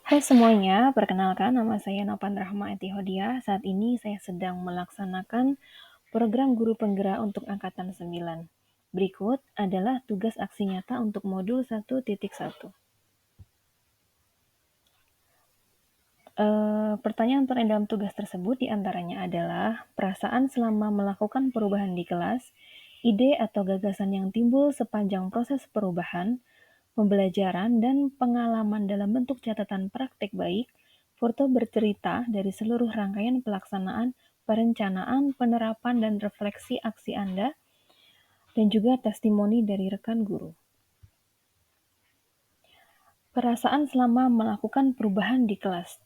Hai semuanya, perkenalkan nama saya Novan Rahma Etihodia. Saat ini saya sedang melaksanakan program guru penggerak untuk angkatan 9. Berikut adalah tugas aksi nyata untuk modul 1.1. Pertanyaan pertanyaan dalam tugas tersebut diantaranya adalah perasaan selama melakukan perubahan di kelas, ide atau gagasan yang timbul sepanjang proses perubahan, pembelajaran, dan pengalaman dalam bentuk catatan praktek baik, foto bercerita dari seluruh rangkaian pelaksanaan, perencanaan, penerapan, dan refleksi aksi Anda, dan juga testimoni dari rekan guru. Perasaan selama melakukan perubahan di kelas.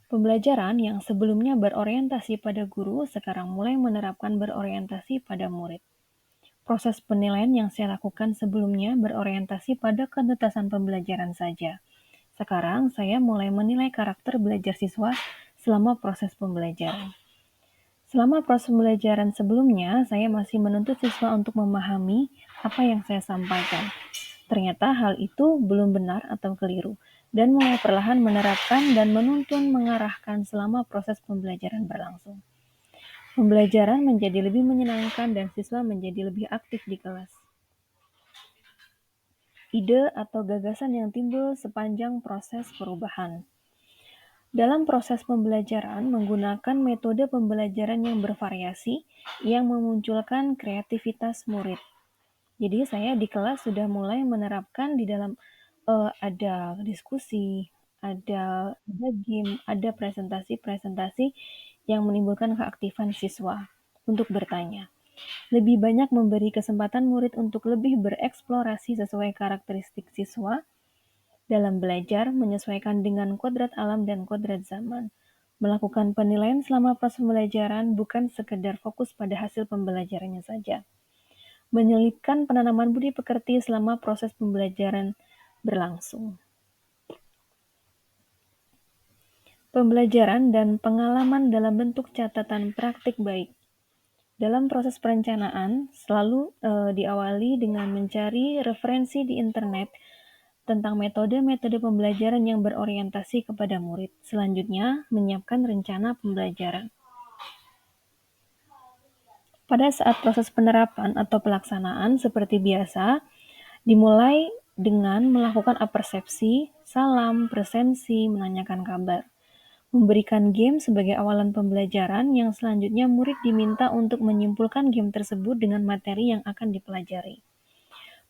Pembelajaran yang sebelumnya berorientasi pada guru sekarang mulai menerapkan berorientasi pada murid. Proses penilaian yang saya lakukan sebelumnya berorientasi pada kenuntasan pembelajaran saja. Sekarang saya mulai menilai karakter belajar siswa selama proses pembelajaran. Selama proses pembelajaran sebelumnya, saya masih menuntut siswa untuk memahami apa yang saya sampaikan. Ternyata hal itu belum benar atau keliru, dan mulai perlahan menerapkan dan menuntun mengarahkan selama proses pembelajaran berlangsung. Pembelajaran menjadi lebih menyenangkan dan siswa menjadi lebih aktif di kelas. Ide atau gagasan yang timbul sepanjang proses perubahan. Dalam proses pembelajaran menggunakan metode pembelajaran yang bervariasi yang memunculkan kreativitas murid. Jadi saya di kelas sudah mulai menerapkan di dalam ada diskusi, ada game, ada presentasi-presentasi yang menimbulkan keaktifan siswa untuk bertanya. Lebih banyak memberi kesempatan murid untuk lebih bereksplorasi sesuai karakteristik siswa dalam belajar menyesuaikan dengan kodrat alam dan kodrat zaman. Melakukan penilaian selama proses pembelajaran bukan sekedar fokus pada hasil pembelajarannya saja. Menyelipkan penanaman budi pekerti selama proses pembelajaran berlangsung. Pembelajaran dan pengalaman dalam bentuk catatan praktik baik. Dalam proses perencanaan, selalu diawali dengan mencari referensi di internet tentang metode-metode pembelajaran yang berorientasi kepada murid. Selanjutnya, menyiapkan rencana pembelajaran. Pada saat proses penerapan atau pelaksanaan seperti biasa, dimulai dengan melakukan apersepsi, salam, presensi, menanyakan kabar. Memberikan game sebagai awalan pembelajaran yang selanjutnya murid diminta untuk menyimpulkan game tersebut dengan materi yang akan dipelajari.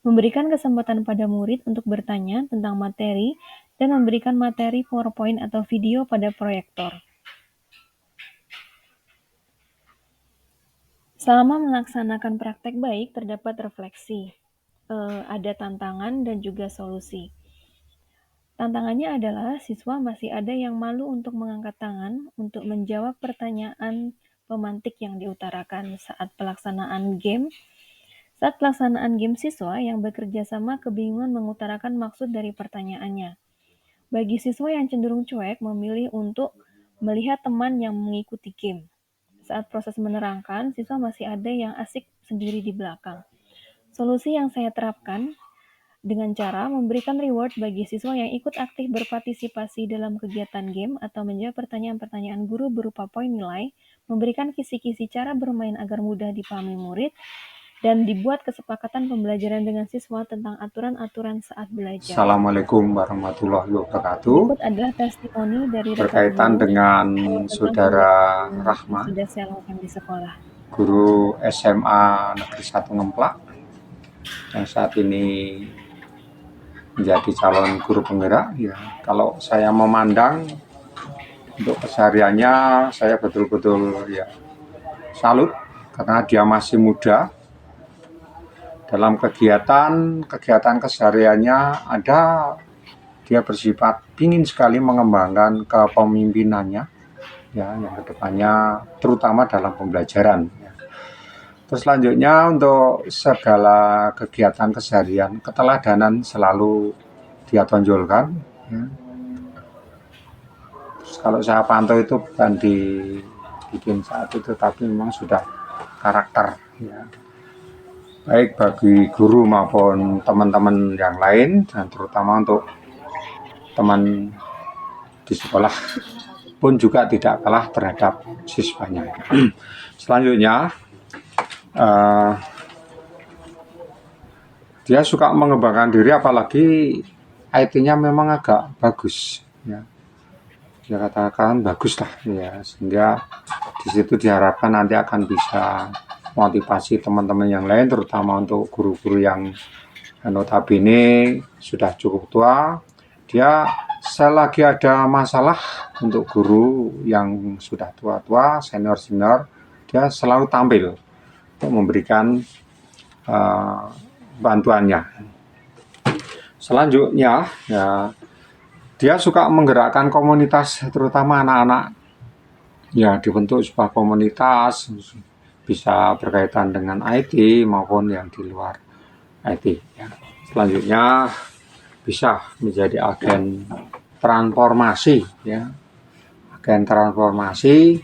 Memberikan kesempatan pada murid untuk bertanya tentang materi dan memberikan materi PowerPoint atau video pada proyektor. Selama melaksanakan praktek baik, terdapat refleksi, ada tantangan dan juga solusi. Tantangannya adalah siswa masih ada yang malu untuk mengangkat tangan untuk menjawab pertanyaan pemantik yang diutarakan saat pelaksanaan game. Saat pelaksanaan game, siswa yang bekerja sama kebingungan mengutarakan maksud dari pertanyaannya. Bagi siswa yang cenderung cuek, memilih untuk melihat teman yang mengikuti game. Saat proses menerangkan, siswa masih ada yang asik sendiri di belakang. Solusi yang saya terapkan dengan cara memberikan reward bagi siswa yang ikut aktif berpartisipasi dalam kegiatan game atau menjawab pertanyaan-pertanyaan guru berupa poin nilai, memberikan kisi-kisi cara bermain agar mudah dipahami murid, dan dibuat kesepakatan pembelajaran dengan siswa tentang aturan-aturan saat belajar. Assalamualaikum warahmatullahi wabarakatuh. Berikut adalah testimoni dari rekan Berkaitan guru dengan tentang saudara yang Rahma, sudah saya lakukan di sekolah. guru SMA Negeri 1 Ngemplak, yang saat ini menjadi calon guru penggerak. Ya, kalau saya memandang untuk kesehariannya, saya betul-betul ya salut karena dia masih muda. Dalam kegiatan kesehariannya ada dia bersifat ingin sekali mengembangkan kepemimpinannya, ya, yang kedepannya terutama dalam pembelajaran. Ya. Terus selanjutnya untuk segala kegiatan keseharian, keteladanan selalu dia tonjolkan. Ya. Terus kalau saya pantau itu bukan dibikin saat itu, tapi memang sudah karakter. Ya. Baik bagi guru maupun teman-teman yang lain, dan terutama untuk teman di sekolah pun juga tidak kalah terhadap siswanya. Selanjutnya, dia suka mengembangkan diri, apalagi IT-nya memang agak bagus, ya. Dia katakan bagus lah, ya, sehingga di situ diharapkan nanti akan bisa motivasi teman-teman yang lain, terutama untuk guru-guru yang notabene sudah cukup tua. Dia selagi ada masalah untuk guru yang sudah tua-tua, senior-senior, dia selalu tampil untuk memberikan bantuannya. Selanjutnya, ya, dia suka menggerakkan komunitas, terutama anak-anak. Ya, dibentuk sebuah komunitas, bisa berkaitan dengan IT maupun yang di luar IT. Ya. Selanjutnya, bisa menjadi agen transformasi, ya, agen transformasi,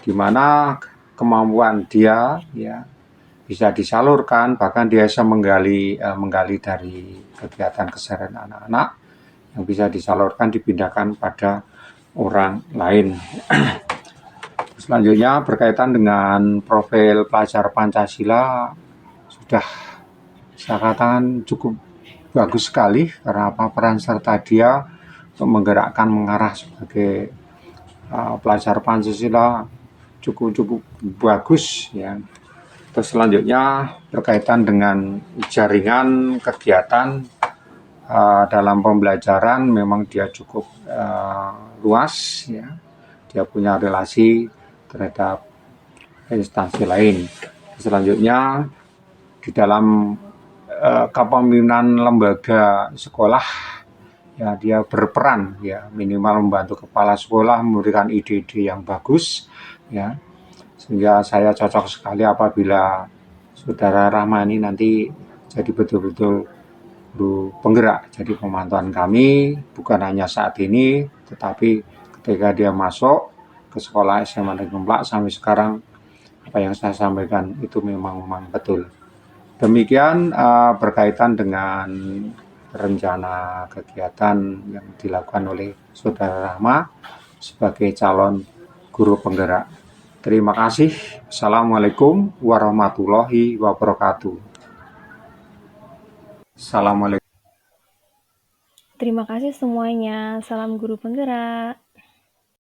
di mana kemampuan dia, ya, bisa disalurkan, bahkan dia bisa menggali dari kegiatan keseharian anak-anak yang bisa disalurkan, dipindahkan pada orang lain. Selanjutnya berkaitan dengan profil pelajar Pancasila, sudah saya katakan cukup bagus sekali, karena apa, peran serta dia untuk menggerakkan, mengarah sebagai pelajar Pancasila cukup bagus, ya. Terus selanjutnya berkaitan dengan jaringan kegiatan dalam pembelajaran, memang dia cukup luas, ya. Dia punya relasi terhadap instansi lain. Selanjutnya di dalam kepemimpinan lembaga sekolah, ya, dia berperan, ya, minimal membantu kepala sekolah memberikan ide-ide yang bagus, ya, sehingga saya cocok sekali apabila Saudara Rahmani nanti jadi betul-betul guru penggerak, jadi pemantauan kami bukan hanya saat ini, tetapi ketika dia masuk ke sekolah SMA Negeri Gemplak sampai sekarang, apa yang saya sampaikan itu memang betul. Demikian berkaitan dengan rencana kegiatan yang dilakukan oleh Saudara Rahma sebagai calon guru penggerak. Terima kasih. Assalamualaikum warahmatullahi wabarakatuh. Assalamualaikum. Terima kasih semuanya. Salam guru penggerak.